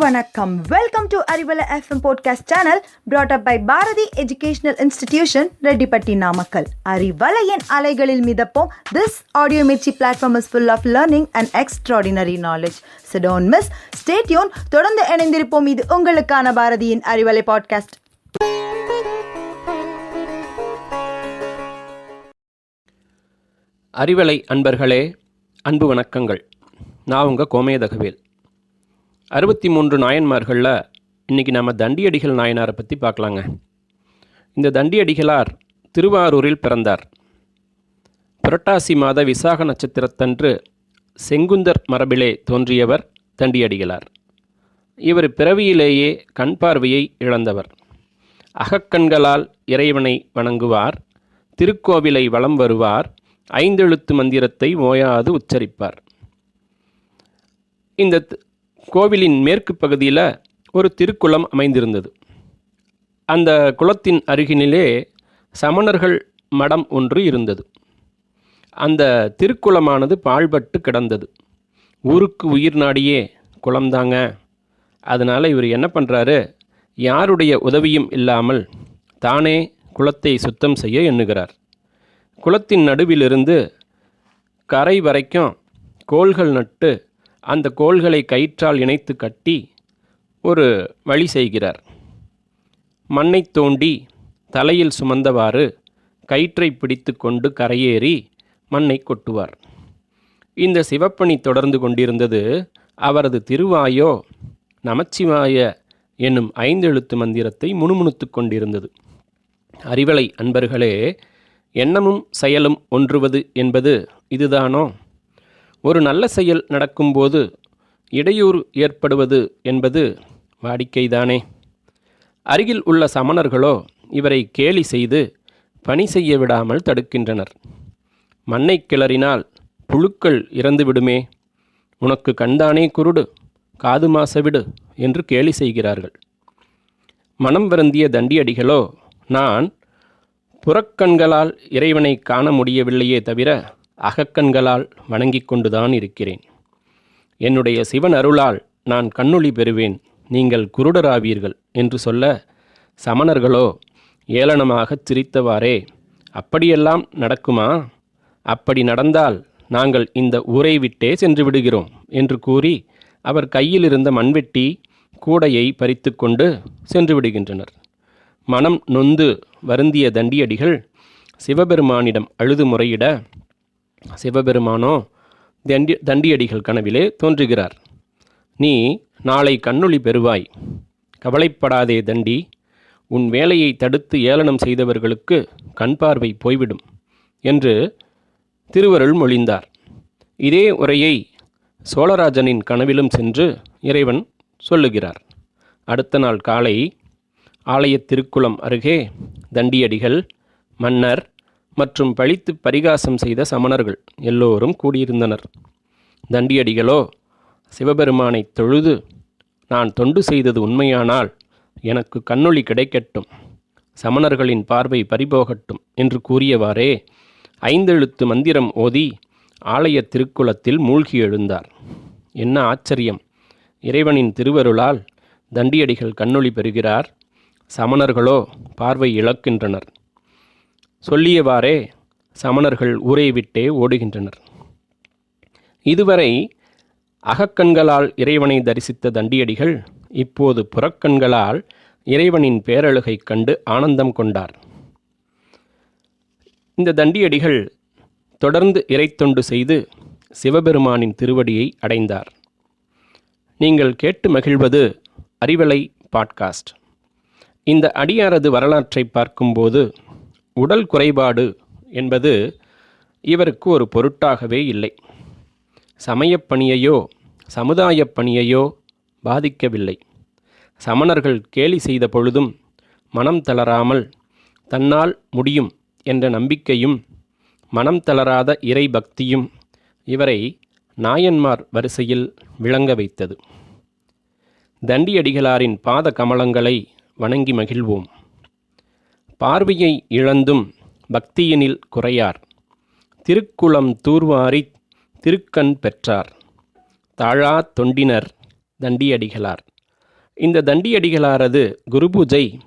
வணக்கம். Welcome to Arivalai FM podcast channel brought up by Bharathi educational institution, Rettipatti, Namakkal. அறிவலையின் அலைகளில் மிதப்போம். This audio mirchi platform is full of learning and extraordinary knowledge. So don't miss, stay tuned. தொடர்ந்து இணைந்திருப்போம். இது உங்களுக்கான பாரதியின் அறிவலை பாட்காஸ்ட். அறிவலை அன்பர்களே, அன்பு வணக்கங்கள். நான் உங்கள் கோமேதகவேல். 63 நாயன்மார்களில் இன்றைக்கி நம்ம தண்டியடிகள் நாயனாரை பற்றி பார்க்கலாங்க. இந்த தண்டியடிகளார் திருவாரூரில் பிறந்தார். புரட்டாசி மாத விசாக நட்சத்திரத்தன்று செங்குந்தர் மரபிலே தோன்றியவர் தண்டியடிகளார். இவர் பிறவியிலேயே கண் பார்வையை இழந்தவர். அகக்கண்களால் இறைவனை வணங்குவார். திருக்கோவிலை வலம் வருவார். 5 எழுத்து மந்திரத்தை ஓயாது உச்சரிப்பார். இந்த கோவிலின் மேற்கு பகுதியில் ஒரு திருக்குளம் அமைந்திருந்தது. அந்த குளத்தின் அருகினிலே சமணர்கள் மடம் ஒன்று இருந்தது. அந்த திருக்குளமானது பாழ்பட்டு கிடந்தது. ஊருக்கு உயிர் நாடியே குளம்தாங்க. அதனால் இவர் என்ன பண்ணுறாரு, யாருடைய உதவியும் இல்லாமல் தானே குளத்தை சுத்தம் செய்ய எண்ணுகிறார். குளத்தின் நடுவிலிருந்து கரை வரைக்கும் கோல்கள் நட்டு அந்த கோல்களை கயிற்றால் இணைத்து கட்டி ஒரு வழி செய்கிறார். மண்ணை தோண்டி தலையில் சுமந்தவாறு கயிற்றை பிடித்து கொண்டு கரையேறி மண்ணை கொட்டுவார். இந்த சிவப்பணி தொடர்ந்து கொண்டிருந்தது. அவரது திருவாயோ நமச்சிவாய என்னும் 5 எழுத்து மந்திரத்தை முணுமுணுத்து கொண்டிருந்தது. அறிவலை அன்பர்களே, எண்ணமும் செயலும் ஒன்றுவது என்பது இதுதானோ? ஒரு நல்ல செயல் நடக்கும்போது இடையூறு ஏற்படுவது என்பது வாடிக்கைதானே. அருகில் உள்ள சமணர்களோ இவரை கேலி செய்து பணி செய்ய விடாமல் தடுக்கின்றனர். மண்ணை கிளறினால் புழுக்கள் இறந்து விடுமே, உனக்கு கண்தானே குருடு, காது மாசவிடு என்று கேலி செய்கிறார்கள். மனம் வருந்திய தண்டியடிகளோ, நான் புறக்கண்களால் இறைவனை காண முடியவில்லையே தவிர அகக்கண்களால் வணங்கி கொண்டுதான் இருக்கிறேன். என்னுடைய சிவன் அருளால் நான் கண்ணொளி பெறுவேன், நீங்கள் குருடராவீர்கள் என்று சொல்ல சமணர்களோ ஏளனமாகச் சிரித்தவாறே, அப்படியெல்லாம் நடக்குமா? அப்படி நடந்தால் நாங்கள் இந்த ஊரை விட்டே சென்று விடுகிறோம் என்று கூறி அவர் கையில் இருந்த மண்வெட்டி கூடையை பறித்து கொண்டு சென்று விடுகின்றனர். மனம் நொந்து வருந்திய தண்டியடிகள் சிவபெருமானிடம் அழுது முறையிட, சிவபெருமானோ தண்டியடிகள் கனவிலே தோன்றுகிறார். நீ நாளை கண்ணொளி பெறுவாய், கவலைப்படாதே தண்டி, உன் வேலையை தடுத்து ஏளனம் செய்தவர்களுக்கு கண் பார்வை போய்விடும் என்று திருவருள் மொழிந்தார். இதே உரையை சோழராஜனின் கனவிலும் சென்று இறைவன் சொல்லுகிறார். அடுத்த நாள் காலை ஆலய திருக்குளம் அருகே தண்டியடிகள், மன்னர் மற்றும் பழித்து பரிகாசம் செய்த சமணர்கள் எல்லோரும் கூடியிருந்தனர். தண்டியடிகளோ சிவபெருமானை தொழுது, நான் தொண்டு செய்தது உண்மையானால் எனக்கு கண்ணொளி கிடைக்கட்டும், சமணர்களின் பார்வை பறிபோகட்டும் என்று கூறியவாறே 5 எழுத்து மந்திரம் ஓதி ஆலய திருக்குளத்தில் மூழ்கி எழுந்தார். என்ன ஆச்சரியம்! இறைவனின் திருவருளால் தண்டியடிகள் கண்ணொளி பெறுகிறார். சமணர்களோ பார்வை இழக்கின்றனர். சொல்லியவாறே சமணர்கள் ஊரை விட்டே ஓடுகின்றனர். இதுவரை அகக்கண்களால் இறைவனை தரிசித்த தண்டியடிகள் இப்போது புறக்கண்களால் இறைவனின் பேரழகை கண்டு ஆனந்தம் கொண்டார். இந்த தண்டியடிகள் தொடர்ந்து இறைத்தொண்டு செய்து சிவபெருமானின் திருவடியை அடைந்தார். நீங்கள் கேட்டு மகிழ்வது அறிவலை பாட்காஸ்ட். இந்த அடியாரது வரலாற்றை பார்க்கும்போது உடல் குறைபாடு என்பது இவருக்கு ஒரு பொருட்டாகவே இல்லை. சமயப் பணியையோ சமுதாயப் பணியையோ பாதிக்கவில்லை. சமணர்கள் கேலி செய்த பொழுதும் மனம் தளராமல் தன்னால் முடியும் என்ற நம்பிக்கையும் மனம் தளராத இறை பக்தியும் இவரை நாயன்மார் வரிசையில் விளங்க வைத்தது. தண்டியடிகளாரின் பாத கமலங்களை வணங்கி மகிழ்வோம். பார்வையை இழந்தும் பக்தியினில் குறையார். திருக்குளம் தூர்வாரி திருக்கண் பெற்றார். தாழா தொண்டினர் தண்டியடிகளார். இந்த தண்டியடிகளாரது குரு பூஜை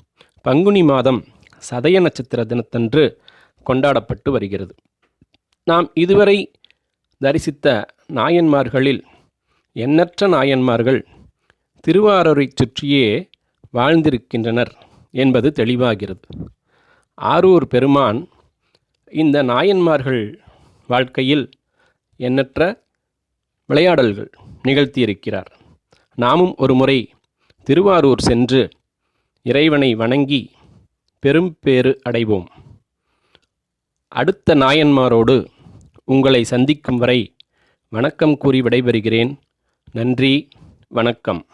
பங்குனி மாதம் சதய நட்சத்திர தினத்தன்று கொண்டாடப்பட்டு வருகிறது. நாம் இதுவரை தரிசித்த நாயன்மார்களில் எண்ணற்ற நாயன்மார்கள் திருவாரூரை சுற்றியே வாழ்ந்திருக்கின்றனர் என்பது தெளிவாகிறது. ஆரூர் பெருமான் இந்த நாயன்மார்கள் வாழ்க்கையில் எண்ணற்ற விளையாடல்கள் நிகழ்த்தியிருக்கிறார். நாமும் ஒரு முறை திருவாரூர் சென்று இறைவனை வணங்கி பெரும் பேறு அடைவோம். அடுத்த நாயன்மாரோடு உங்களை சந்திக்கும் வரை வணக்கம் கூறி விடைபெறுகிறேன். நன்றி, வணக்கம்.